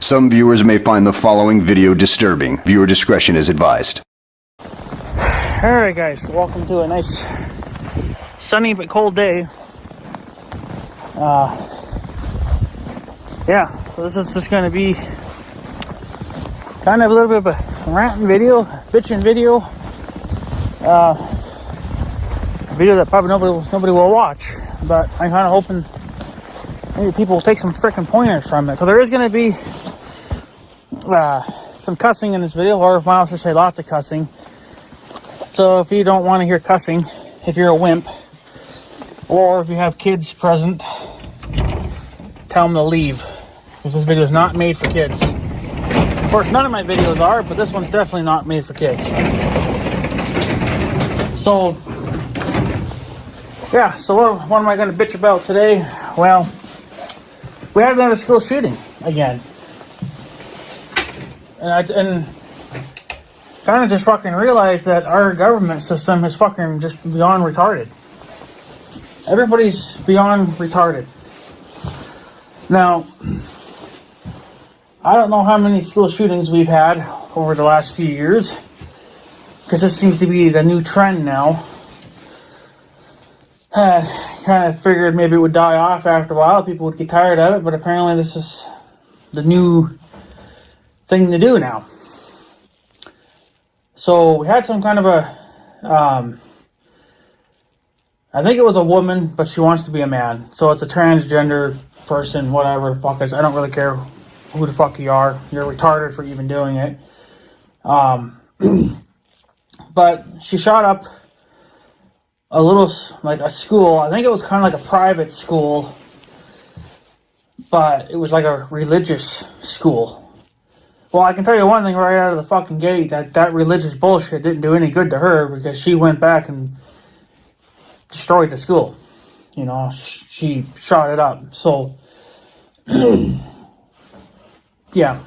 Some viewers may find the following video disturbing. Viewer discretion is advised. Alright guys, welcome to a nice sunny but cold day. So this is just going to be kind of a little bit of a ranting video, bitching video. A video that probably nobody will watch, but I'm kind of hoping maybe people will take some freaking pointers from it. So there is going to be some cussing in this video, or I should say lots of cussing. So if you don't want to hear cussing, if you're a wimp, or if you have kids present, tell them to leave, because this video is not made for kids. Of course, none of my videos are, but this one's definitely not made for kids. So, yeah, so what am I going to bitch about today? Well, we had another school shooting again. And kind of just fucking realized that our government system is fucking just beyond retarded. Everybody's beyond retarded. Now, I don't know how many school shootings we've had over the last few years, because this seems to be the new trend now. Kind of figured maybe it would die off after a while, people would get tired of it, but apparently this is the new thing to do now. So we had some kind of a, I think it was a woman, but she wants to be a man. So it's a transgender person, whatever the fuck is. I don't really care who the fuck you are. You're retarded for even doing it. But she shot up a little, like a school. I think it was kind of like a private school, but it was like a religious school. Well, I can tell you one thing right out of the fucking gate, that religious bullshit didn't do any good to her, because she went back and destroyed the school. You know, she shot it up. So, yeah.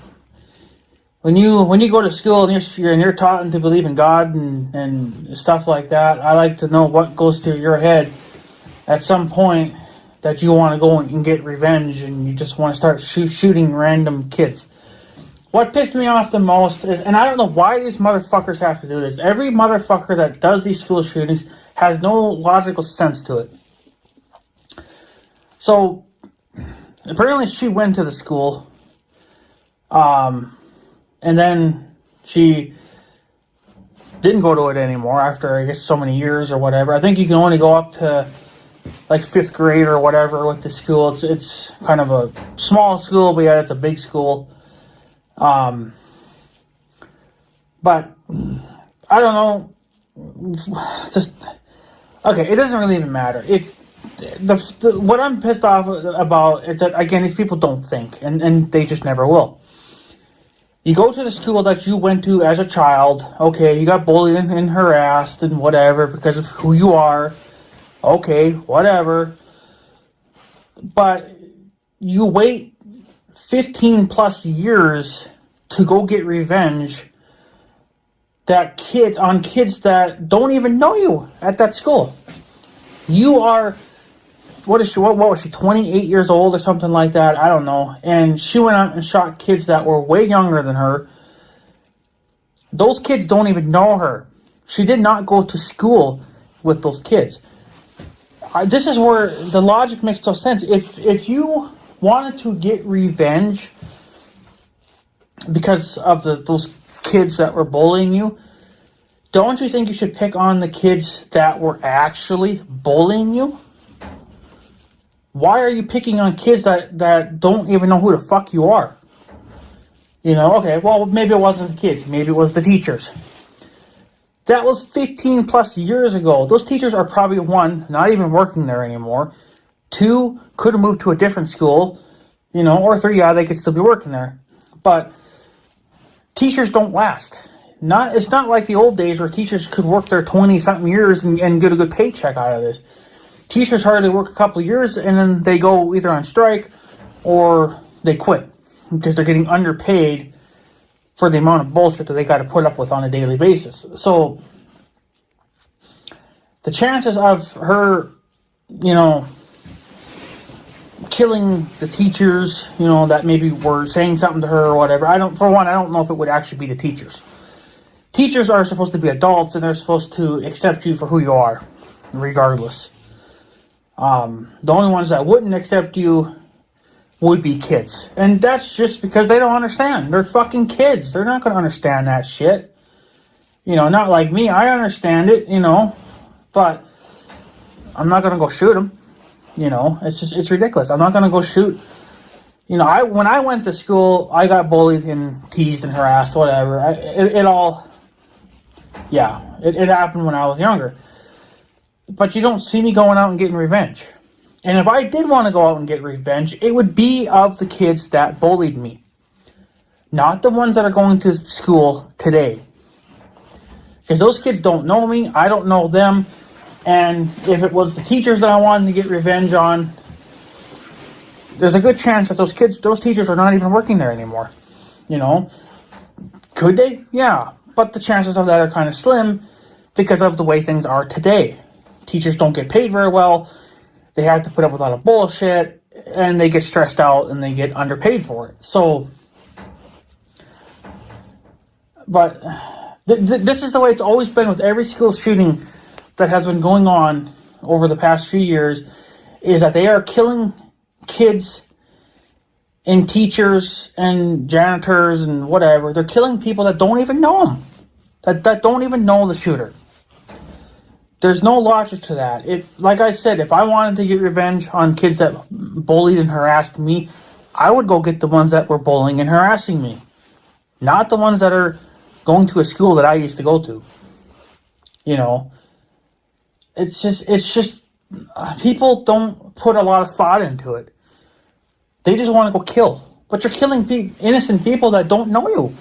When you go to school and you're taught to believe in God and stuff like that, I like to know what goes through your head at some point that you want to go and get revenge, and you just want to start shooting random kids. What pissed me off the most is, and I don't know why these motherfuckers have to do this, every motherfucker that does these school shootings has no logical sense to it. So, apparently she went to the school, and then she didn't go to it anymore after, I guess, so many years or whatever. I think you can only go up to, like, 5th grade or whatever with the school. It's kind of a small school, but yeah, it's a big school. But I don't know. Just okay. It doesn't really even matter. If what I'm pissed off about is that, again, these people don't think, and they just never will. You go to the school that you went to as a child. Okay, you got bullied and harassed and whatever because of who you are. Okay, whatever. But you wait 15 plus years to go get revenge on kids that don't even know you at that school. You are, what was she, 28 years old or something like that? I don't know. And she went out and shot kids that were way younger than her. Those kids don't even know her. She did not go to school with those kids. This is where the logic makes no sense. If you wanted to get revenge because of those kids that were bullying you, don't you think you should pick on the kids that were actually bullying you? Why are you picking on kids that don't even know who the fuck you are? You know, okay, well, maybe it wasn't the kids. Maybe it was the teachers. That was 15 plus years ago. Those teachers are probably, 1, not even working there anymore. 2, could have moved to a different school, you know, or 3, yeah, they could still be working there. But teachers don't last. It's not like the old days where teachers could work there 20-something years and get a good paycheck out of this. Teachers hardly work a couple of years, and then they go either on strike or they quit because they're getting underpaid for the amount of bullshit that they got to put up with on a daily basis. So the chances of her, you know, killing the teachers, that maybe were saying something to her or whatever. I don't know if it would actually be the teachers. Teachers are supposed to be adults, and they're supposed to accept you for who you are, regardless. The only ones that wouldn't accept you would be kids. And that's just because they don't understand. They're fucking kids. They're not going to understand that shit. Not like me. I understand it, but I'm not going to go shoot them. It's ridiculous. I'm not going to go shoot. When I went to school, I got bullied and teased and harassed, whatever. It happened when I was younger. But you don't see me going out and getting revenge. And if I did want to go out and get revenge, it would be of the kids that bullied me. Not the ones that are going to school today. Because those kids don't know me, I don't know them. And if it was the teachers that I wanted to get revenge on, there's a good chance that those teachers are not even working there anymore. Could they? Yeah. But the chances of that are kind of slim because of the way things are today. Teachers don't get paid very well. They have to put up with a lot of bullshit, and they get stressed out, and they get underpaid for it. So, but this is the way it's always been with every school shooting that has been going on over the past few years, is that they are killing kids and teachers and janitors and whatever. They're killing people that don't even know them, that don't even know the shooter. There's no logic to that. Like I said, if I wanted to get revenge on kids that bullied and harassed me, I would go get the ones that were bullying and harassing me. Not the ones that are going to a school that I used to go to. It's just people don't put a lot of thought into it. They just want to go kill. But you're killing innocent people that don't know you.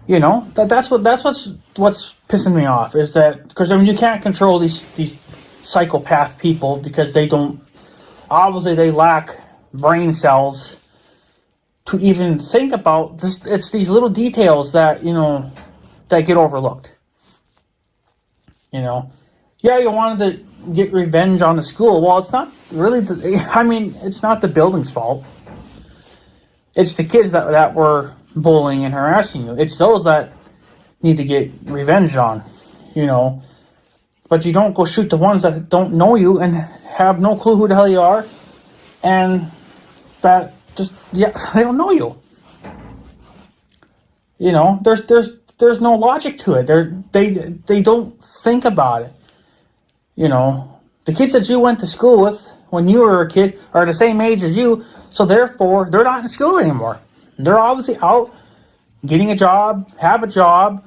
That's what's pissing me off, is that because you can't control these psychopath people because they lack brain cells to even think about this. It's these little details that that get overlooked. Yeah, you wanted to get revenge on the school. Well, it's not really it's not the building's fault. It's the kids that were bullying and harassing you. It's those that need to get revenge on, But you don't go shoot the ones that don't know you and have no clue who the hell you are, and that they don't know you. There's no logic to it. They don't think about it. The kids that you went to school with when you were a kid are the same age as you, so therefore they're not in school anymore. They're obviously out getting a job, have a job,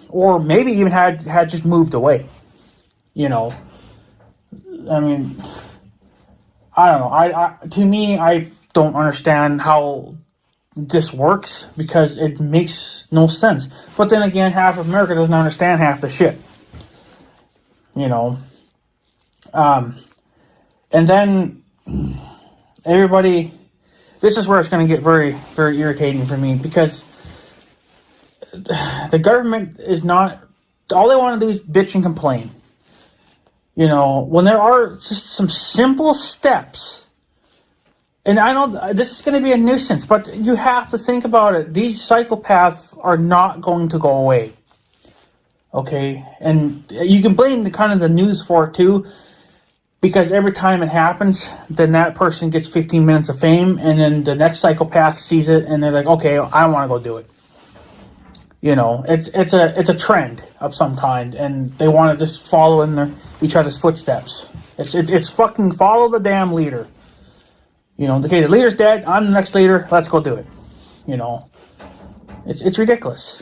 or maybe even had just moved away. I don't know. To me, I don't understand how this works because it makes no sense. But then again, half of America doesn't understand half the shit. And then everybody, this is where it's going to get very, very irritating for me, because the government is not, all they want to do is bitch and complain. When there are just some simple steps, and I know this is going to be a nuisance, but you have to think about it. These psychopaths are not going to go away. Okay? And you can blame the news for it too, because every time it happens, then that person gets 15 minutes of fame, and then the next psychopath sees it, and they're like, okay, I want to go do it. It's a trend of some kind, and they want to just follow in each other's footsteps. It's fucking follow the damn leader. Okay, the leader's dead, I'm the next leader, let's go do it. It's ridiculous.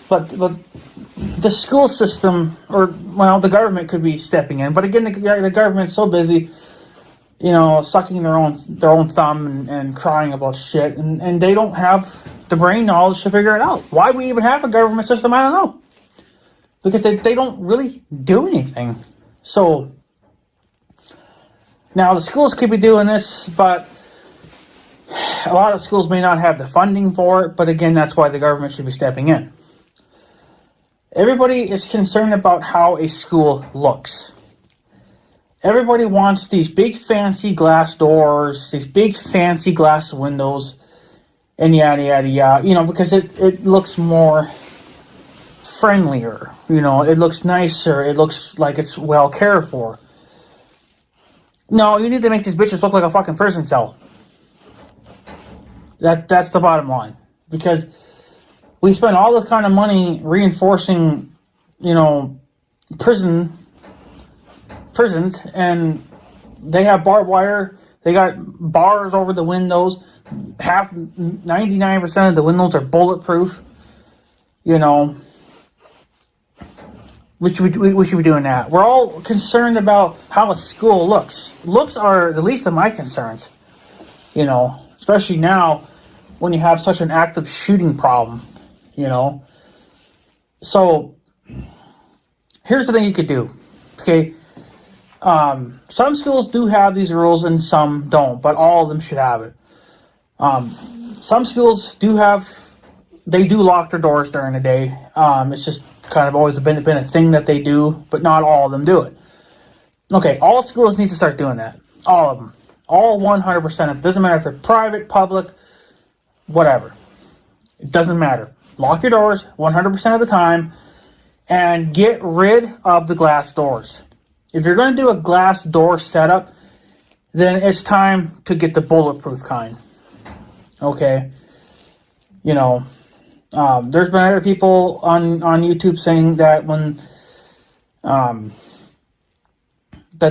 But the school system, the government could be stepping in. But again, the government's so busy, sucking their own thumb and crying about shit, and they don't have the brain knowledge to figure it out. Why we even have a government system, I don't know. Because they don't really do anything. So now the schools could be doing this, but a lot of schools may not have the funding for it. But again, that's why the government should be stepping in. Everybody is concerned about how a school looks. Everybody wants these big fancy glass doors, these big fancy glass windows, and yada yada yada. You know, because it looks more friendlier. You know, it looks nicer. It looks like it's well cared for. No, you need to make these bitches look like a fucking prison cell. That's the bottom line. Because we spend all this kind of money reinforcing, you know, prisons, and they have barbed wire. They got bars over the windows. 99% of the windows are bulletproof. You know, we should be doing that. We're all concerned about how a school looks. Looks are the least of my concerns. You know, especially now when you have such an active shooting problem. You know, so here's the thing you could do. Okay, some schools do have these rules and some don't, but all of them should have it. Some schools do lock their doors during the day. It's just kind of always been a thing that they do, but not all of them do it. Okay, all schools need to start doing that. All of them. All 100% of them. It doesn't matter if they're private, public, whatever. It doesn't matter. Lock your doors 100% of the time and get rid of the glass doors. If you're going to do a glass door setup, then it's time to get the bulletproof kind. Okay? You know, there's been other people on YouTube saying that when that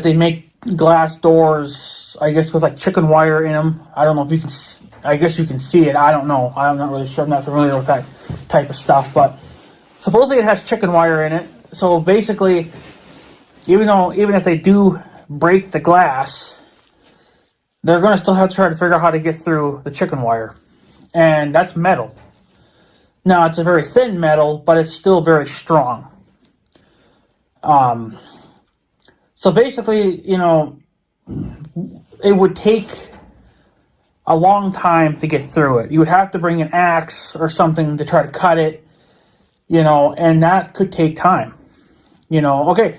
they make glass doors, I guess with like chicken wire in them. I don't know if you can. I guess you can see it. I don't know. I'm not really sure. I'm not familiar with that type of stuff. But supposedly it has chicken wire in it. So basically, even if they do break the glass, they're going to still have to try to figure out how to get through the chicken wire, and that's metal. Now, it's a very thin metal, but it's still very strong. So basically, you know, it would take a long time to get through it. You would have to bring an axe or something to try to cut it, you know, and that could take time. You know, okay.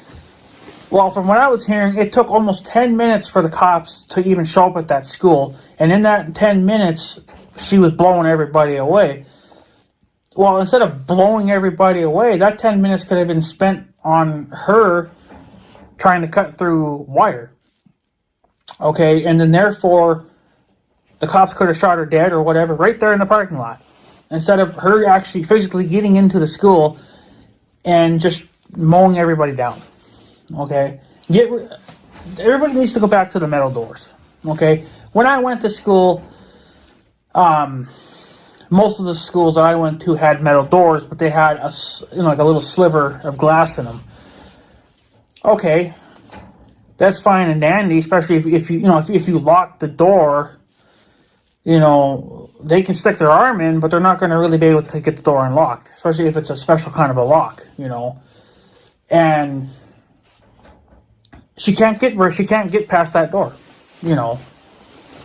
Well, from what I was hearing, it took almost 10 minutes for the cops to even show up at that school. And in that 10 minutes, she was blowing everybody away. Well, instead of blowing everybody away, that 10 minutes could have been spent on her trying to cut through wire. Okay, and then therefore, the cops could have shot her dead or whatever right there in the parking lot. Instead of her actually physically getting into the school and just mowing everybody down. Okay, everybody needs to go back to the metal doors. Okay, when I went to school, most of the schools that I went to had metal doors, but they had like a little sliver of glass in them. Okay, that's fine and dandy, especially if you lock the door. You know, they can stick their arm in, but they're not going to really be able to get the door unlocked, especially if it's a special kind of a lock. You know, and she can't get past that door. You know,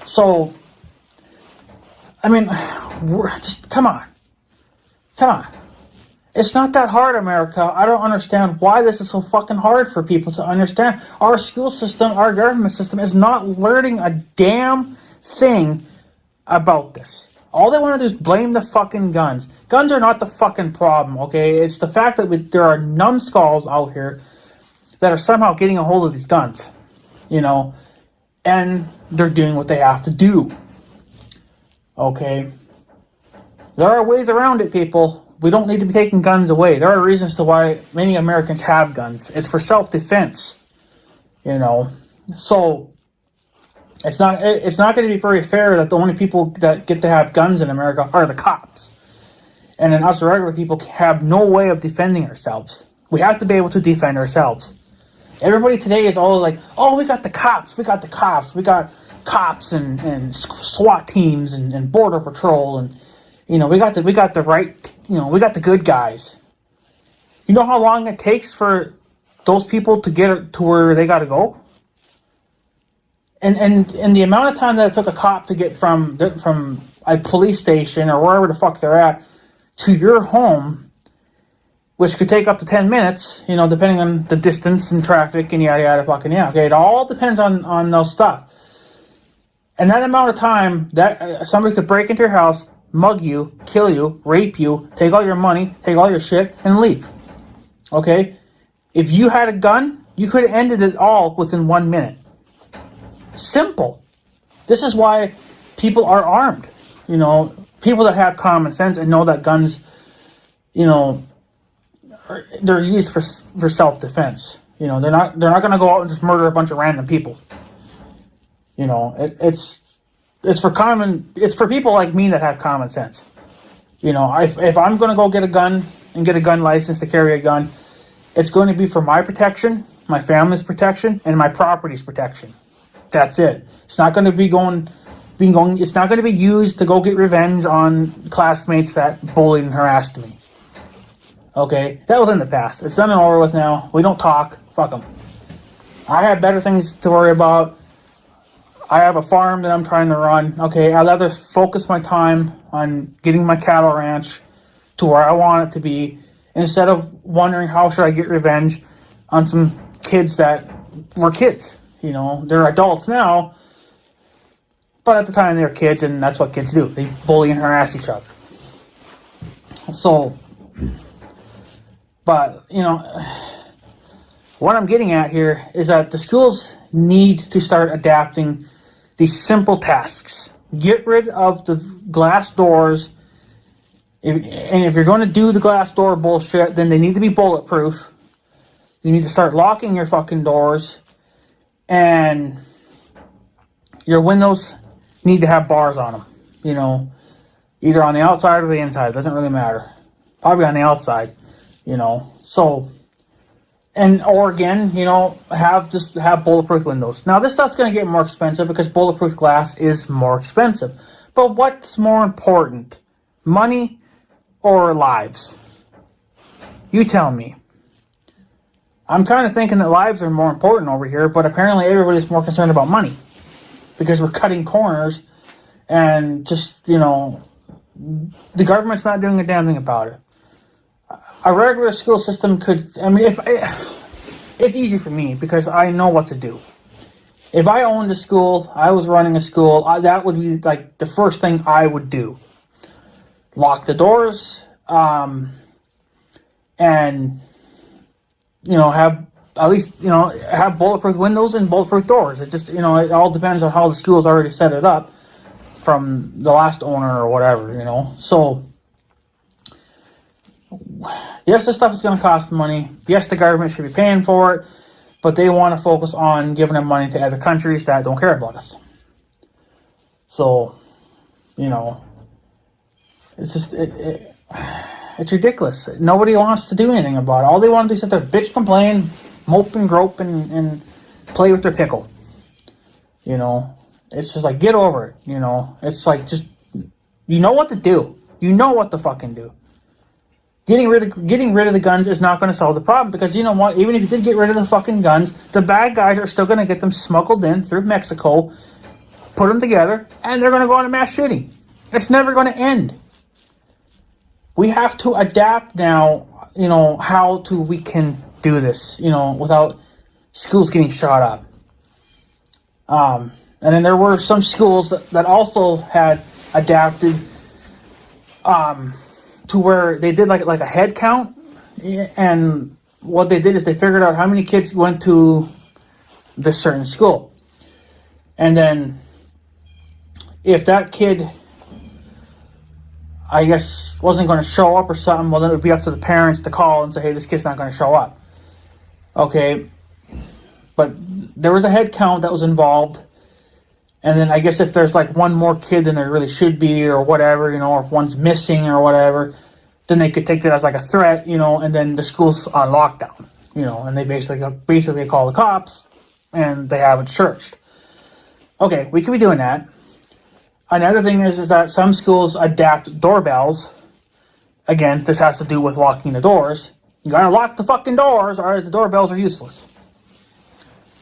so I mean, just come on. It's not that hard, America. I don't understand why this is so fucking hard for people to understand. Our school system, our government system is not learning a damn thing about this. All they want to do is blame the fucking guns. Guns are not the fucking problem, okay? It's the fact that there are numbskulls out here that are somehow getting a hold of these guns, you know, and they're doing what they have to do. Okay? There are ways around it, people. We don't need to be taking guns away. There are reasons to why many Americans have guns. It's for self-defense, you know. So it's not going to be very fair that the only people that get to have guns in America are the cops. And then us regular people have no way of defending ourselves. We have to be able to defend ourselves. Everybody today is always like, oh, we got the cops. We got cops and SWAT teams and Border Patrol and, you know, we got the right, you know, we got the good guys. You know how long it takes for those people to get to where they got to go? And the amount of time that it took a cop to get from a police station or wherever the fuck they're at to your home which could take up to 10 minutes, depending on the distance and traffic and yada yada fucking yeah. Okay, it all depends on those stuff. And that amount of time that somebody could break into your house, mug you, kill you, rape you, take all your money, take all your shit, and leave. Okay? If you had a gun, you could have ended it all within 1 minute. Simple. This is why people are armed. People that have common sense and know that guns, they're used for self-defense. They're not going to go out and just murder a bunch of random people. It's for people like me that have common sense. If I'm going to go get a gun and get a gun license to carry a gun, it's going to be for my protection, my family's protection, and my property's protection. That's it. It's not going to be it's not going to be used to go get revenge on classmates that bullied and harassed me. Okay? That was in the past. It's done and over with now. We don't talk. Fuck them. I have better things to worry about. I have a farm that I'm trying to run. Okay, I'd rather focus my time on getting my cattle ranch to where I want it to be instead of wondering how should I get revenge on some kids that were kids. They're adults now, but at the time they were kids, and that's what kids do. They bully and harass each other. So, but, what I'm getting at here is that the schools need to start adapting these simple tasks. Get rid of the glass doors. If you're going to do the glass door bullshit, then they need to be bulletproof. You need to start locking your fucking doors. And your windows need to have bars on them. Either on the outside or the inside. It doesn't really matter. Probably on the outside. So... Or again, have bulletproof windows. Now, this stuff's going to get more expensive because bulletproof glass is more expensive. But what's more important? Money or lives? You tell me. I'm kind of thinking that lives are more important over here, but apparently everybody's more concerned about money. Because we're cutting corners and just, the government's not doing a damn thing about it. A regular school system could, it's easy for me because I know what to do. If I owned a school, I was running a school, that would be like the first thing I would do. Lock the doors, and, have at least, have bulletproof windows and bulletproof doors. It just, it all depends on how the school's already set it up from the last owner or whatever, So, yes, this stuff is going to cost money. Yes, the government should be paying for it, but they want to focus on giving them money to other countries that don't care about us. So, it's just, it's ridiculous. Nobody wants to do anything about it. All they want to do is sit there, bitch, complain, mope and grope, and play with their pickle. It's just like, get over it, It's like, just, you know what to do. You know what to fucking do. Getting rid of the guns is not going to solve the problem because you know what? Even if you did get rid of the fucking guns, the bad guys are still going to get them smuggled in through Mexico, put them together, and they're going to go on a mass shooting. It's never going to end. We have to adapt now, how we can do this, without schools getting shot up. And then there were some schools that also had adapted, to where they did like a head count, and what they did is they figured out how many kids went to this certain school. And then if that kid, I guess, wasn't going to show up or something, well, then it would be up to the parents to call and say, hey, this kid's not going to show up. Okay. But there was a head count that was involved. And then I guess if there's like one more kid than there really should be or whatever, or if one's missing or whatever, then they could take that as like a threat, and then the school's on lockdown, and they basically call the cops and they have it searched. Okay, we could be doing that. Another thing is that some schools adapt doorbells. Again, this has to do with locking the doors. You gotta lock the fucking doors or the doorbells are useless.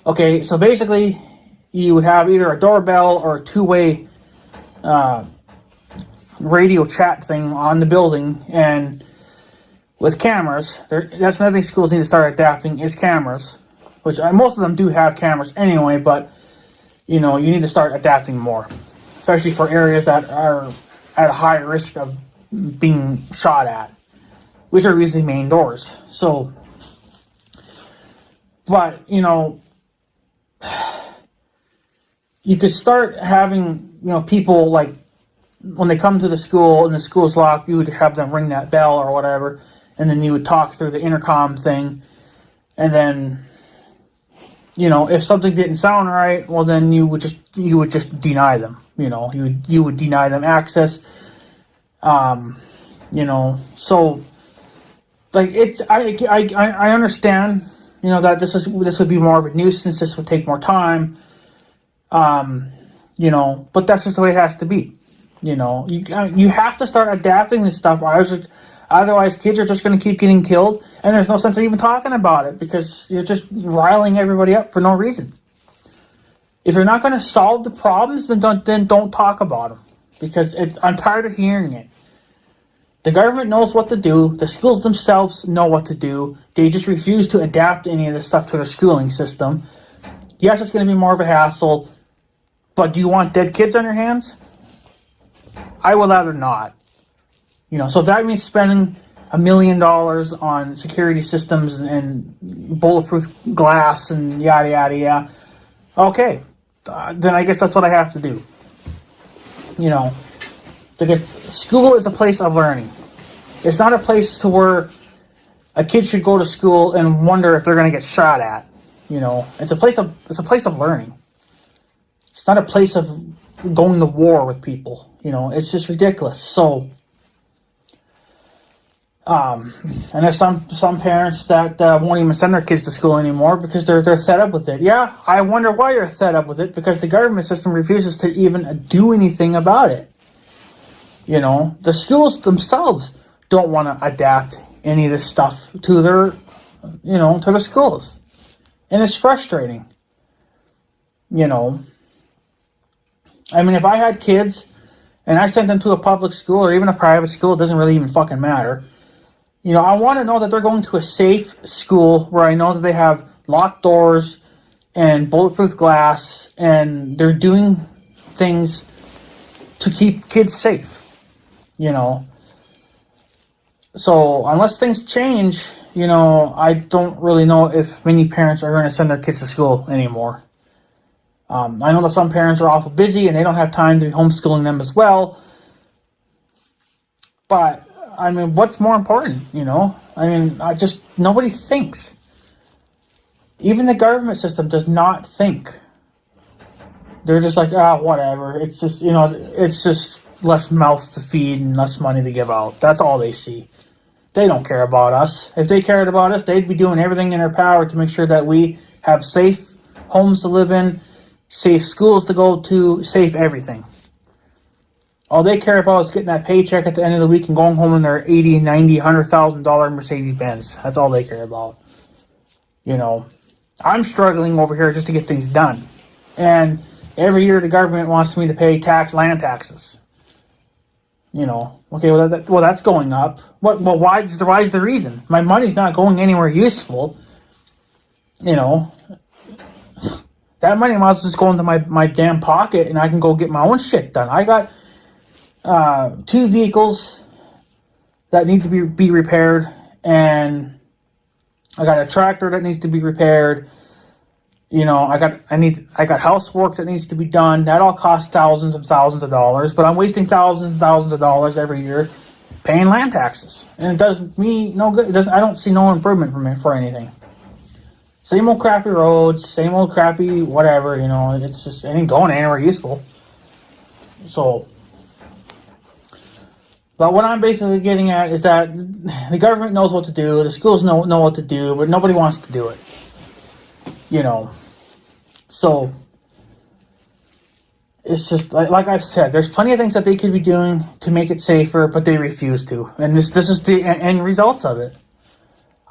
Okay, so basically you would have either a doorbell or a two-way radio chat thing on the building, and with cameras, that's another thing schools need to start adapting is cameras, which most of them do have cameras anyway, but, you know, you need to start adapting more, especially for areas that are at a high risk of being shot at, which are usually main doors. So, but, you know, you could start having, you know, people like, when they come to the school and the school's locked, you would have them ring that bell or whatever, and then you would talk through the intercom thing, and then, you know, if something didn't sound right, well, then you would just deny them. You know, you would deny them access. You know, so like I understand, you know, that this would be more of a nuisance. This would take more time. You know, but that's just the way it has to be. You know, you have to start adapting this stuff. Otherwise, kids are just going to keep getting killed, and there's no sense in even talking about it because you're just riling everybody up for no reason. If you're not going to solve the problems, then don't talk about them, because I'm tired of hearing it. The government knows what to do. The schools themselves know what to do. They just refuse to adapt any of this stuff to their schooling system. Yes, it's going to be more of a hassle, but do you want dead kids on your hands? I would rather not. You know, so if that means spending $1 million on security systems and bulletproof glass and yada yada yada, okay, then I guess that's what I have to do. You know, because school is a place of learning. It's not a place to where a kid should go to school and wonder if they're going to get shot at. You know, it's a place of learning. It's not a place of going to war with people. You know, it's just ridiculous. So, and there's some parents that won't even send their kids to school anymore because they're fed up with it. Yeah, I wonder why you're fed up with it, because the government system refuses to even do anything about it. You know, the schools themselves don't want to adapt any of this stuff to their, you know, to the schools. And it's frustrating. You know, I mean, if I had kids and I sent them to a public school or even a private school, it doesn't really even fucking matter. You know, I want to know that they're going to a safe school where I know that they have locked doors and bulletproof glass and they're doing things to keep kids safe, you know. So unless things change, you know, I don't really know if many parents are going to send their kids to school anymore. I know that some parents are awful busy and they don't have time to be homeschooling them as well. But, I mean, what's more important, you know? I mean, nobody thinks. Even the government system does not think. They're just like, whatever. It's just, you know, it's just less mouths to feed and less money to give out. That's all they see. They don't care about us. If they cared about us, they'd be doing everything in their power to make sure that we have safe homes to live in, safe schools to go to, safe everything. All they care about is getting that paycheck at the end of the week and going home in their $80, $90, $100,000 Mercedes-Benz. That's all they care about. You know, I'm struggling over here just to get things done. And every year the government wants me to pay land taxes. You know, okay, well, that's going up. Well, why is the reason? My money's not going anywhere useful. You know, that money might as well just go into my damn pocket and I can go get my own shit done. I got 2 vehicles that need to be repaired, and I got a tractor that needs to be repaired. You know, I got housework that needs to be done. That all costs thousands and thousands of dollars, but I'm wasting thousands and thousands of dollars every year paying land taxes, and it does me no good. I don't see no improvement from it for anything. Same old crappy roads, same old crappy whatever. You know, it ain't going anywhere useful. So, but what I'm basically getting at is that the government knows what to do, the schools know what to do, but nobody wants to do it. You know, so it's just like I've said, there's plenty of things that they could be doing to make it safer, but they refuse to. And this is the end results of it.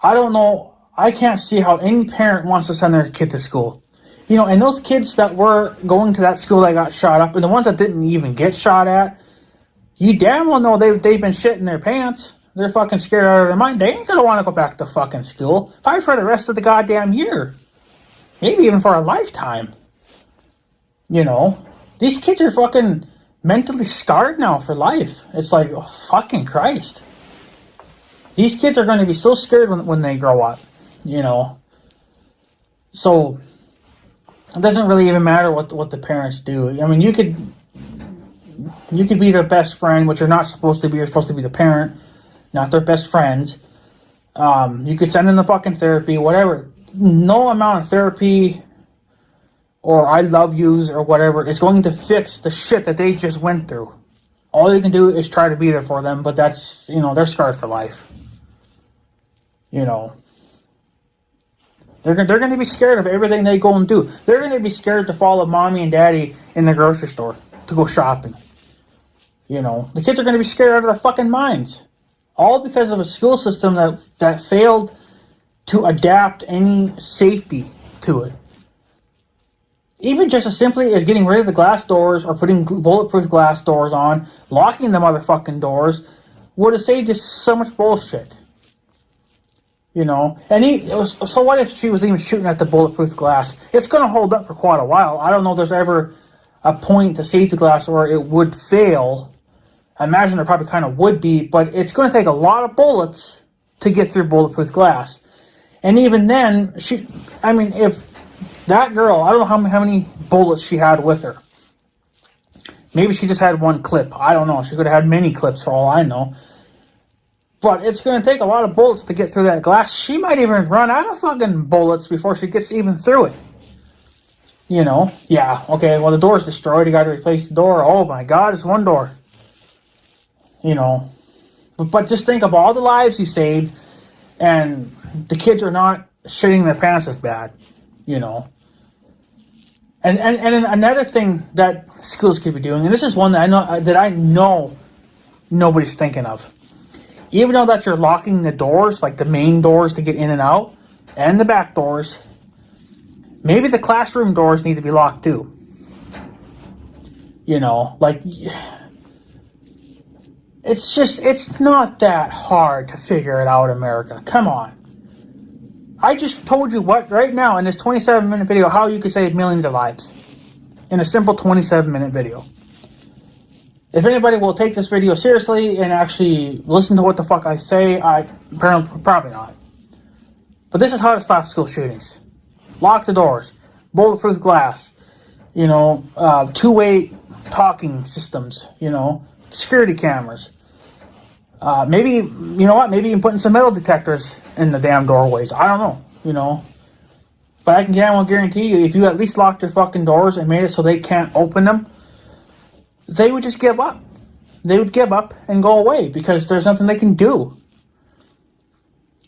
I don't know. I can't see how any parent wants to send their kid to school. You know, and those kids that were going to that school that got shot up, and the ones that didn't even get shot at, you damn well know they've been shitting their pants. they're fucking scared out of their mind. They ain't gonna want to go back to fucking school. Probably for the rest of the goddamn year. Maybe even for a lifetime. You know? These kids are fucking mentally scarred now for life. It's like, oh, fucking Christ. These kids are going to be so scared when they grow up. You know? So, it doesn't really even matter what the parents do. I mean, you could be their best friend, which you're not supposed to be. You're supposed to be the parent, not their best friends. You could send them to fucking therapy, whatever. No amount of therapy or I love yous or whatever is going to fix the shit that they just went through. All you can do is try to be there for them, but that's, you know, they're scarred for life. You know. They're going to be scared of everything they go and do. They're going to be scared to follow mommy and daddy in the grocery store to go shopping. You know, the kids are going to be scared out of their fucking minds. All because of a school system that failed to adapt any safety to it. Even just as simply as getting rid of the glass doors or putting bulletproof glass doors on, locking the motherfucking doors, would have saved us so much bullshit. You know, and so what if she was even shooting at the bulletproof glass? It's going to hold up for quite a while. I don't know if there's ever a point to safety glass where it would fail. I imagine there probably kind of would be, but it's going to take a lot of bullets to get through bulletproof glass. And even then, if that girl, I don't know how many bullets she had with her. Maybe she just had one clip. I don't know. She could have had many clips for all I know. But it's going to take a lot of bullets to get through that glass. She might even run out of fucking bullets before she gets even through it. You know? Yeah, okay, well, the door's destroyed. You got to replace the door. Oh, my God, it's one door. You know? But just think of all the lives you saved, and the kids are not shitting their pants as bad. You know? And another thing that schools could be doing, and this is one that I know nobody's thinking of. Even though that you're locking the doors, like the main doors to get in and out, and the back doors, maybe the classroom doors need to be locked too. You know, like, it's not that hard to figure it out, America. Come on. I just told you right now in this 27-minute video how you could save millions of lives. In a simple 27-minute video. If anybody will take this video seriously and actually listen to what the fuck I say, probably not. But this is how to stop school shootings. Lock the doors. Bulletproof glass. You know, two-way talking systems. You know, security cameras. Maybe, you know what, maybe even putting some metal detectors in the damn doorways. I don't know, you know. But I can guarantee you, if you at least locked your fucking doors and made it so they can't open them, they would just give up. They would give up and go away because there's nothing they can do.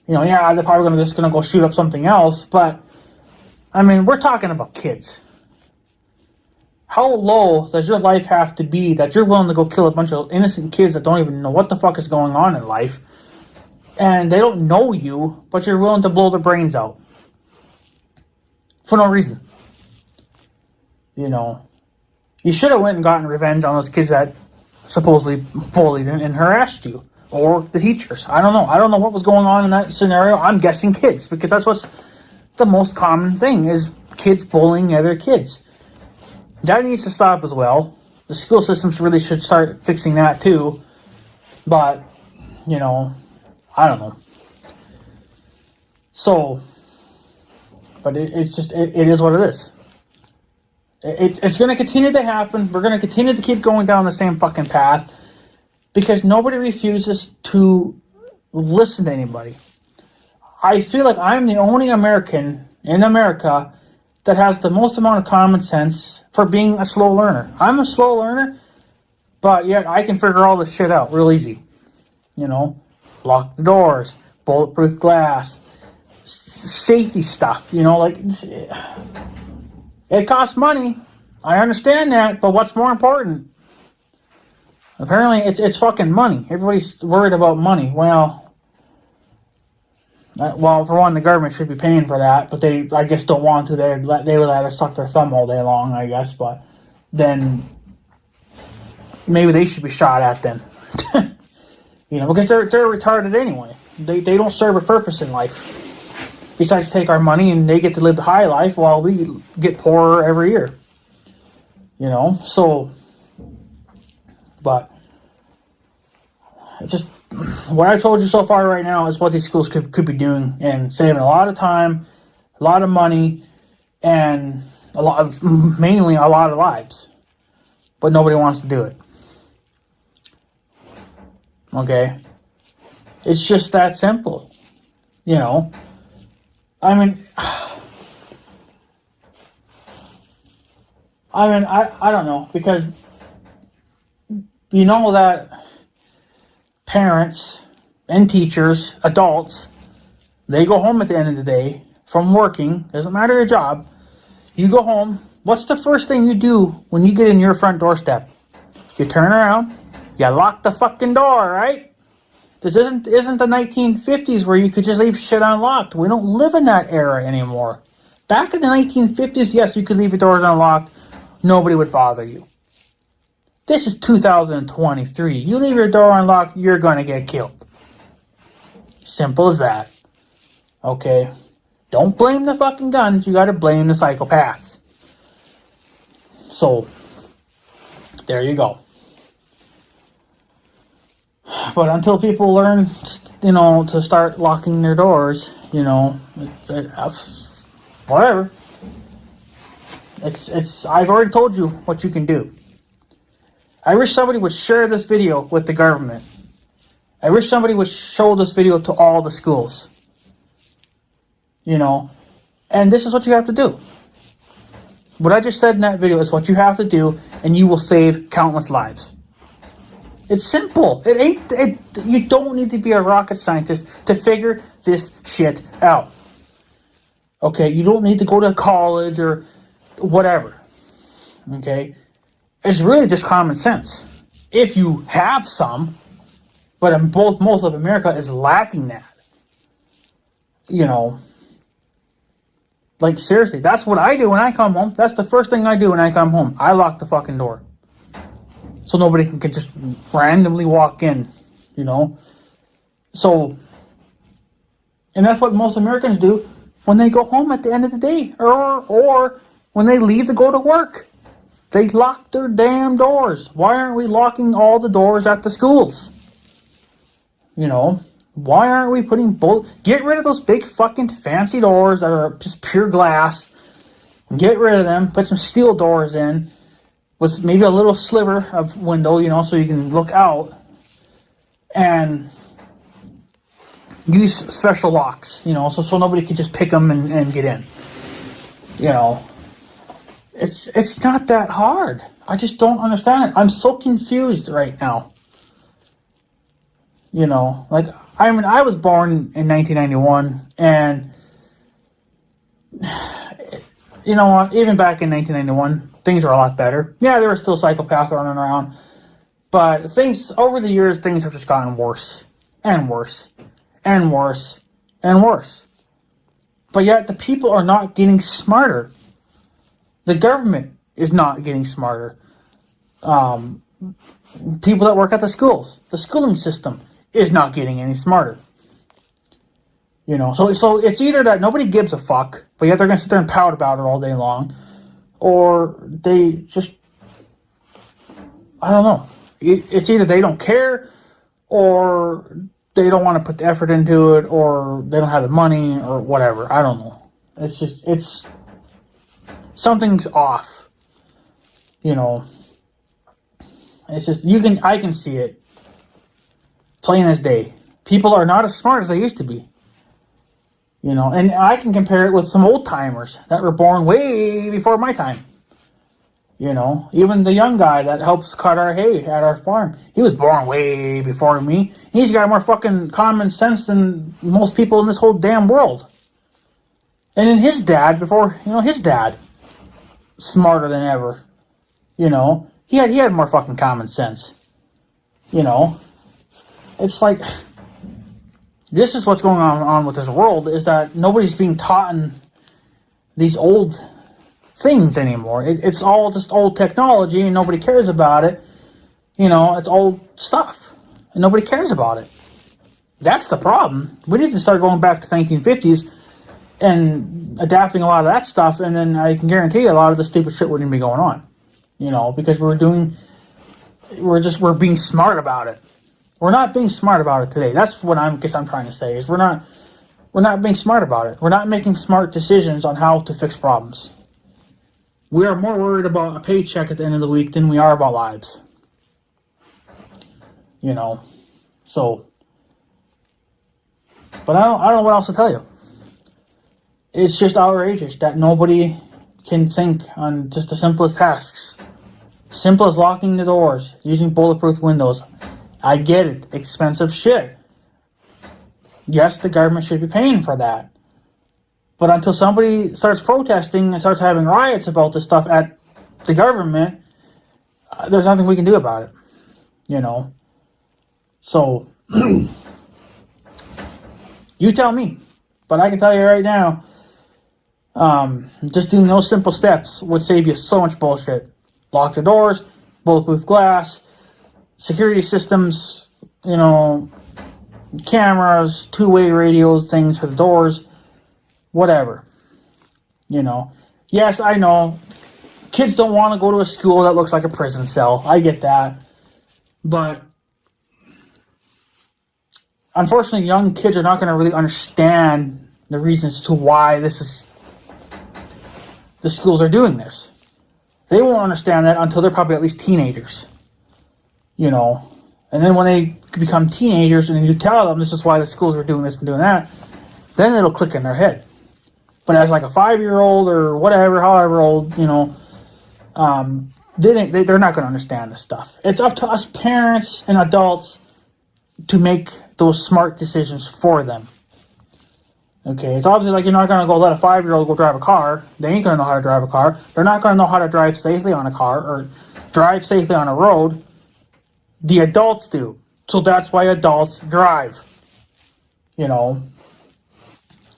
You know, yeah, they're probably just gonna go shoot up something else, but I mean, we're talking about kids. How low does your life have to be that you're willing to go kill a bunch of innocent kids that don't even know what the fuck is going on in life, and they don't know you, but you're willing to blow their brains out for no reason? You know. You should have went and gotten revenge on those kids that supposedly bullied and harassed you. Or the teachers. I don't know. I don't know what was going on in that scenario. I'm guessing kids. Because that's what's the most common thing is kids bullying other kids. That needs to stop as well. The school systems really should start fixing that too. But, you know, I don't know. So, but it is what it is. It's going to continue to happen. We're going to continue to keep going down the same fucking path because nobody refuses to listen to anybody. I feel like I'm the only American in America that has the most amount of common sense for being a slow learner. I'm a slow learner, but yet I can figure all this shit out real easy. You know, lock the doors, bulletproof glass, safety stuff, you know, like... It costs money. I understand that, but what's more important? Apparently, it's fucking money. Everybody's worried about money. Well, for one, the government should be paying for that, but they, I guess, don't want to. They would let us suck their thumb all day long, I guess, but then maybe they should be shot at then. You know, because they're retarded anyway. They don't serve a purpose in life. Besides take our money and they get to live the high life while we get poorer every year. You know, so, but, it's just, what I told you so far right now is what these schools could be doing and saving a lot of time, a lot of money, and mainly a lot of lives. But nobody wants to do it. Okay? It's just that simple. You know? I mean, I don't know, because you know that parents and teachers, adults, they go home at the end of the day from working, doesn't matter your job, you go home, what's the first thing you do when you get in your front doorstep? You turn around, you lock the fucking door, right? This isn't the 1950s where you could just leave shit unlocked. We don't live in that era anymore. Back in the 1950s, yes, you could leave your doors unlocked. Nobody would bother you. This is 2023. You leave your door unlocked, you're going to get killed. Simple as that. Okay? Don't blame the fucking guns. You got to blame the psychopaths. So, there you go. But until people learn, you know, to start locking their doors, you know, it's whatever. I've already told you what you can do. I wish somebody would share this video with the government. I wish somebody would show this video to all the schools. You know, and this is what you have to do. What I just said in that video is what you have to do, and you will save countless lives. It's simple. You don't need to be a rocket scientist to figure this shit out. Okay, you don't need to go to college or whatever. Okay, it's really just common sense. If you have some, but most of America is lacking that. You know, like seriously, that's what I do when I come home. That's the first thing I do when I come home. I lock the fucking door. So nobody can just randomly walk in, you know. So, and that's what most Americans do when they go home at the end of the day. Or when they leave to go to work. They lock their damn doors. Why aren't we locking all the doors at the schools? You know, why aren't we putting get rid of those big fucking fancy doors that are just pure glass. Get rid of them. Put some steel doors in. With maybe a little sliver of window, you know, so you can look out, and use special locks, you know, so nobody can just pick them and get in. You know, it's not that hard. I just don't understand it. I'm so confused right now. You know, like, I mean, I was born in 1991, and you know what, even back in 1991, things were a lot better. Yeah, there were still psychopaths running around. But things, over the years, things have just gotten worse. And worse. And worse. And worse. But yet, the people are not getting smarter. The government is not getting smarter. People that work at the schools, the schooling system, is not getting any smarter. You know, so it's either that nobody gives a fuck, but yet they're going to sit there and pout about it all day long, or they just, I don't know. It's either they don't care, or they don't want to put the effort into it, or they don't have the money, or whatever. I don't know. It's just, something's off. You know, it's just, I can see it plain as day. People are not as smart as they used to be. You know, and I can compare it with some old timers that were born way before my time. You know, even the young guy that helps cut our hay at our farm, he was born way before me. He's got more fucking common sense than most people in this whole damn world. And then his dad, his dad, smarter than ever. You know, he had more fucking common sense. You know, it's like, this is what's going on with this world, is that nobody's being taught in these old things anymore. It's all just old technology and nobody cares about it. You know, it's old stuff. and nobody cares about it. That's the problem. We need to start going back to the 1950s and adapting a lot of that stuff, and then I can guarantee you a lot of the stupid shit wouldn't be going on. Because we're being smart about it. We're not being smart about it today. That's what I'm trying to say, is we're not being smart about it. We're not making smart decisions on how to fix problems. We are more worried about a paycheck at the end of the week than we are about lives. So, but I don't know what else to tell you. It's just outrageous that nobody can think on just the simplest tasks. Simple as locking the doors, using bulletproof windows. I get it. Expensive shit. Yes, the government should be paying for that. But until somebody starts protesting and starts having riots about this stuff at the government, there's nothing we can do about it. So, you tell me. But I can tell you right now, just doing those simple steps would save you so much bullshit. Lock the doors, bulletproof glass, security systems, cameras, two-way radios, things for the doors, whatever. Yes, I know. Kids don't want to go to a school that looks like a prison cell. I get that. But unfortunately, young kids are not going to really understand the reasons to why the schools are doing this. They won't understand that until they're probably at least teenagers. And then when they become teenagers and you tell them this is why the schools are doing this and doing that, then it'll click in their head. But as like a 5-year-old or whatever, however old, they're not going to understand this stuff. It's up to us parents and adults to make those smart decisions for them. Okay, it's obviously like you're not going to go let a 5-year-old go drive a car. They ain't going to know how to drive a car. They're not going to know how to drive safely on a car or drive safely on a road. The adults do. So that's why adults drive.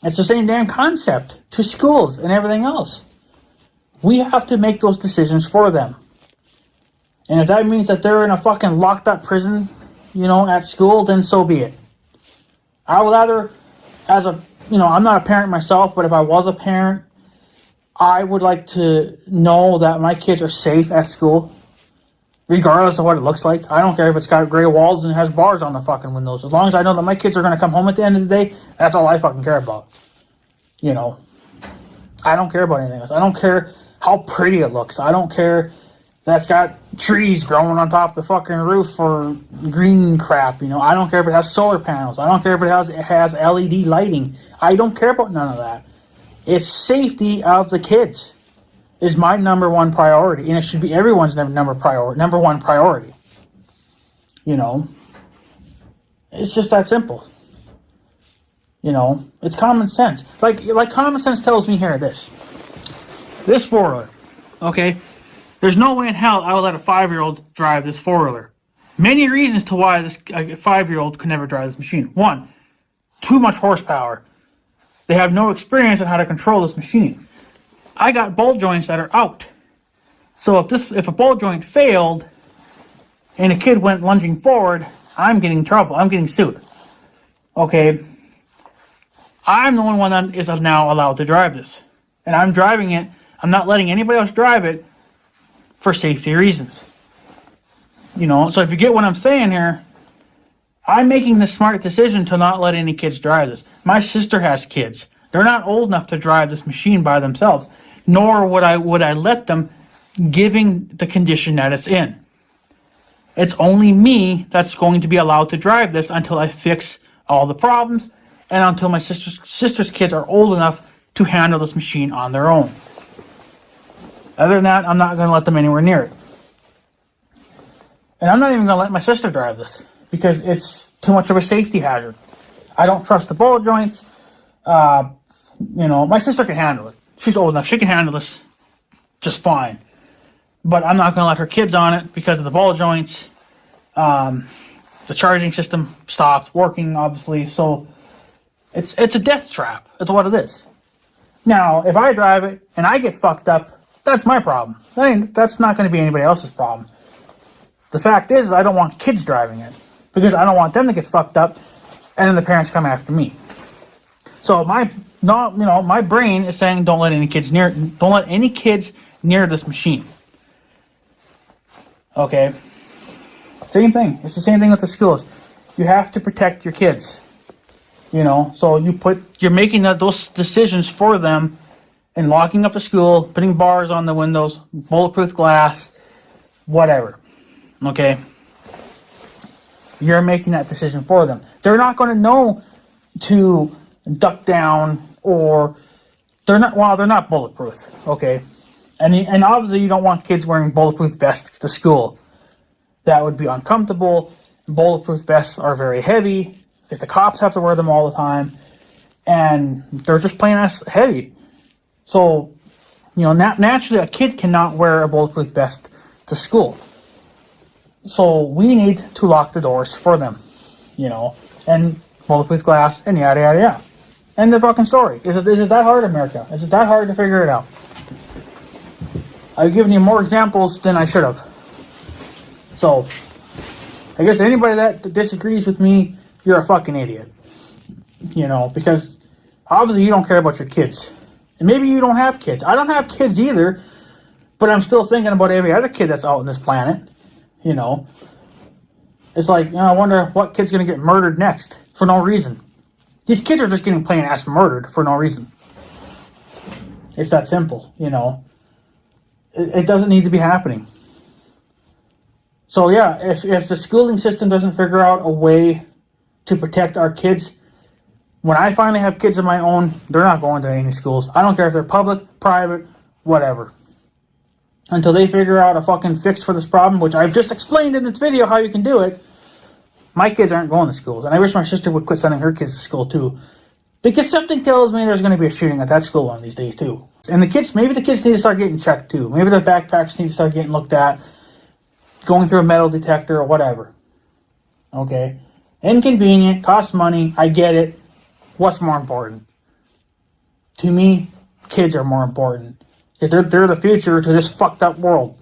It's the same damn concept to schools and everything else. We have to make those decisions for them. And if that means that they're in a fucking locked up prison, at school, then so be it. I would rather, I'm not a parent myself, but if I was a parent, I would like to know that my kids are safe at school, regardless of what it looks like. I don't care if it's got gray walls and has bars on the fucking windows. As long as I know that my kids are going to come home at the end of the day, that's all I fucking care about. I don't care about anything else. I don't care how pretty it looks. I don't care that it's got trees growing on top of the fucking roof or green crap. I don't care if it has solar panels. I don't care if it has LED lighting. I don't care about none of that. It's safety of the kids is my number one priority, and it should be everyone's number one priority. It's just that simple. It's common sense. Like common sense tells me here this 4-wheeler, okay? There's no way in hell I would let a 5-year-old drive this 4-wheeler. Many reasons to why this 5-year-old could never drive this machine. One, too much horsepower. They have no experience on how to control this machine. I got ball joints that are out. So if a ball joint failed and a kid went lunging forward, I'm getting in trouble. I'm getting sued. Okay. I'm the only one that is now allowed to drive this. And I'm driving it. I'm not letting anybody else drive it for safety reasons. So if you get what I'm saying here, I'm making the smart decision to not let any kids drive this. My sister has kids. They're not old enough to drive this machine by themselves, nor would I let them, given the condition that it's in. It's only me that's going to be allowed to drive this until I fix all the problems and until my sister's kids are old enough to handle this machine on their own. Other than that, I'm not going to let them anywhere near it. And I'm not even going to let my sister drive this because it's too much of a safety hazard. I don't trust the ball joints. My sister can handle it. She's old enough. She can handle this just fine. But I'm not going to let her kids on it because of the ball joints. The charging system stopped working, obviously. So it's a death trap. That's what it is. Now, if I drive it and I get fucked up, that's my problem. That's not going to be anybody else's problem. The fact is I don't want kids driving it because I don't want them to get fucked up, and then the parents come after me. So my brain is saying don't let any kids near this machine. Okay. Same thing. It's the same thing with the schools. You have to protect your kids. So you're making those decisions for them and locking up the school, putting bars on the windows, bulletproof glass, whatever. Okay? You're making that decision for them. They're not going to know to duck down, or they're not bulletproof. Okay? And obviously you don't want kids wearing bulletproof vests to school. That would be uncomfortable. Bulletproof vests are very heavy because the cops have to wear them all the time, and they're just plain as heavy. So, naturally a kid cannot wear a bulletproof vest to school. So we need to lock the doors for them, and bulletproof glass, and yada, yada, yada. End the fucking story. Is it that hard, America? Is it that hard to figure it out? I've given you more examples than I should have. So, I guess anybody that disagrees with me, you're a fucking idiot. Because obviously you don't care about your kids. And maybe you don't have kids. I don't have kids either, but I'm still thinking about every other kid that's out on this planet. It's like, I wonder what kid's going to get murdered next for no reason. These kids are just getting plain ass murdered for no reason. It's that simple, It doesn't need to be happening. So yeah, if the schooling system doesn't figure out a way to protect our kids, when I finally have kids of my own, they're not going to any schools. I don't care if they're public, private, whatever. Until they figure out a fucking fix for this problem, which I've just explained in this video how you can do it, my kids aren't going to schools. And I wish my sister would quit sending her kids to school too. Because something tells me there's going to be a shooting at that school one of these days too. And maybe the kids need to start getting checked too. Maybe their backpacks need to start getting looked at, going through a metal detector or whatever. Okay? Inconvenient, costs money, I get it. What's more important? To me, kids are more important. Because they're the future to this fucked up world.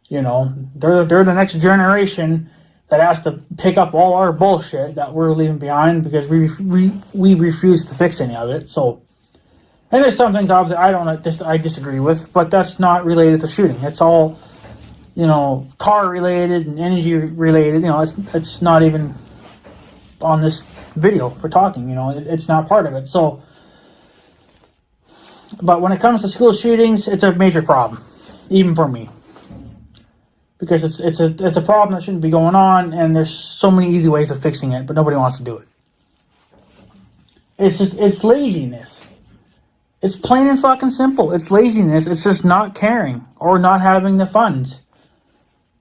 They're the next generation that has to pick up all our bullshit that we're leaving behind because we refuse to fix any of it. So, and there's some things obviously I disagree with, but that's not related to shooting. It's all, car related and energy related. It's not even on this video for talking. It's not part of it. So, but when it comes to school shootings, it's a major problem, even for me. Because it's a problem that shouldn't be going on, and there's so many easy ways of fixing it, but nobody wants to do it. It's laziness. It's plain and fucking simple. It's laziness. It's just not caring or not having the funds.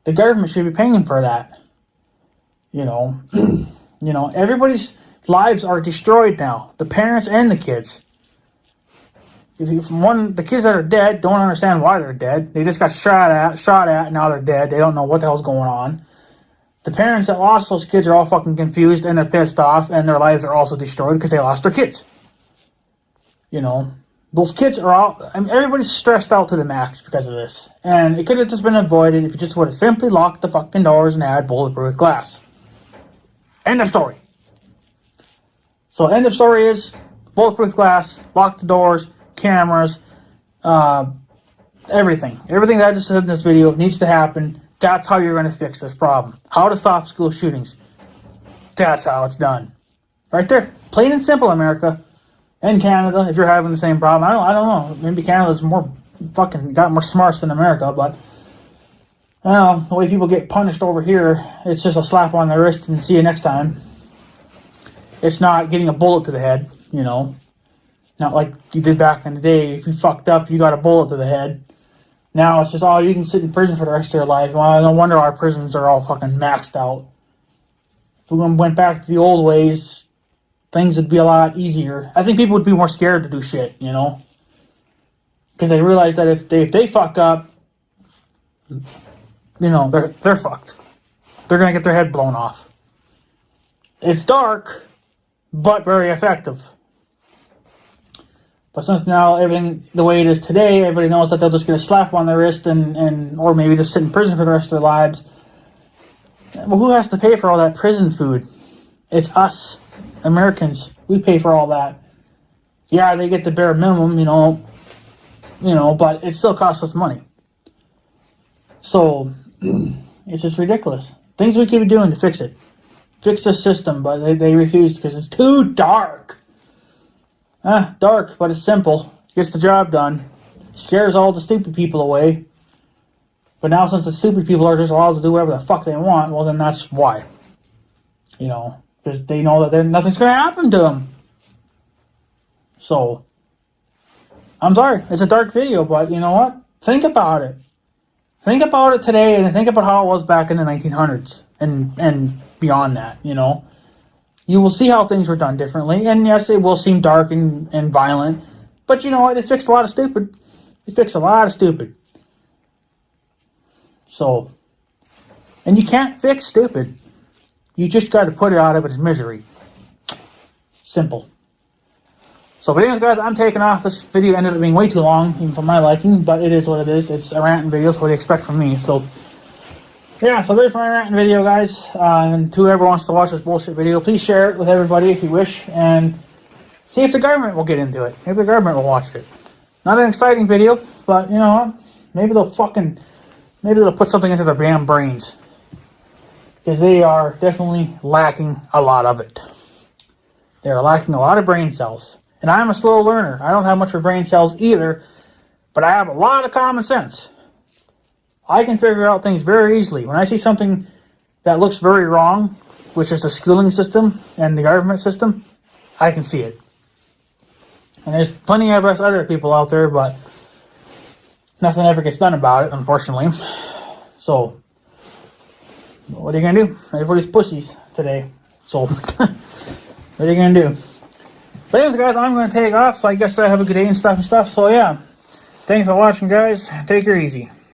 The government should be paying for that. Everybody's lives are destroyed now. The parents and the kids. The kids that are dead don't understand why they're dead. They just got shot at, and now they're dead. They don't know what the hell's going on. The parents that lost those kids are all fucking confused, and they're pissed off, and their lives are also destroyed because they lost their kids. Those kids are all... everybody's stressed out to the max because of this. And it could have just been avoided if you just would have simply locked the fucking doors and had bulletproof glass. End of story. So end of story is bulletproof glass, lock the doors, cameras, everything that I just said in this video needs to happen. That's how you're going to fix this problem. How to stop school shootings. That's how it's done. Right there. Plain and simple, America. And Canada, if you're having the same problem. I don't know. Maybe Canada's got more smarts than America, but the way people get punished over here, it's just a slap on the wrist and see you next time. It's not getting a bullet to the head, Not like you did back in the day. If you fucked up, you got a bullet to the head. Now it's just, you can sit in prison for the rest of your life. Well, no wonder our prisons are all fucking maxed out. If we went back to the old ways, things would be a lot easier. I think people would be more scared to do shit, Because they realize that if they fuck up, they're fucked. They're going to get their head blown off. It's dark, but very effective. But since now everything the way it is today, everybody knows that they'll just get a slap on their wrist or maybe just sit in prison for the rest of their lives. Well, who has to pay for all that prison food? It's us, Americans. We pay for all that. Yeah, they get the bare minimum, but it still costs us money. So, it's just ridiculous. Things we could be doing to fix it. Fix the system, but they refuse because it's too dark. Dark, but it's simple. Gets the job done. Scares all the stupid people away. But now since the stupid people are just allowed to do whatever the fuck they want, well then that's why. Because they know that nothing's going to happen to them. So, I'm sorry, it's a dark video, but you know what? Think about it. Think about it today, and think about how it was back in the 1900s and beyond that, You will see how things were done differently, and yes, it will seem dark and violent, but you know what? It fixed a lot of stupid. It fixed a lot of stupid. So, and you can't fix stupid. You just got to put it out of its misery. Simple. So, but anyways, guys, I'm taking off. This video ended up being way too long, even for my liking, but it is what it is. It's a ranting video, so what do you expect from me? So, yeah, so there's my ranting video, guys. And to whoever wants to watch this bullshit video, please share it with everybody if you wish, and see if the government will get into it. Maybe the government will watch it. Not an exciting video, but you know what? Maybe they'll put something into their damn brains. Because they are definitely lacking a lot of it. They are lacking a lot of brain cells. And I'm a slow learner. I don't have much for brain cells either, but I have a lot of common sense. I can figure out things very easily. When I see something that looks very wrong, which is the schooling system and the government system, I can see it. And there's plenty of us other people out there, but nothing ever gets done about it, unfortunately. So, what are you going to do? Everybody's pussies today. So, what are you going to do? But anyways, guys, I'm going to take off, so I guess I have a good day and stuff. So, yeah. Thanks for watching, guys. Take her easy.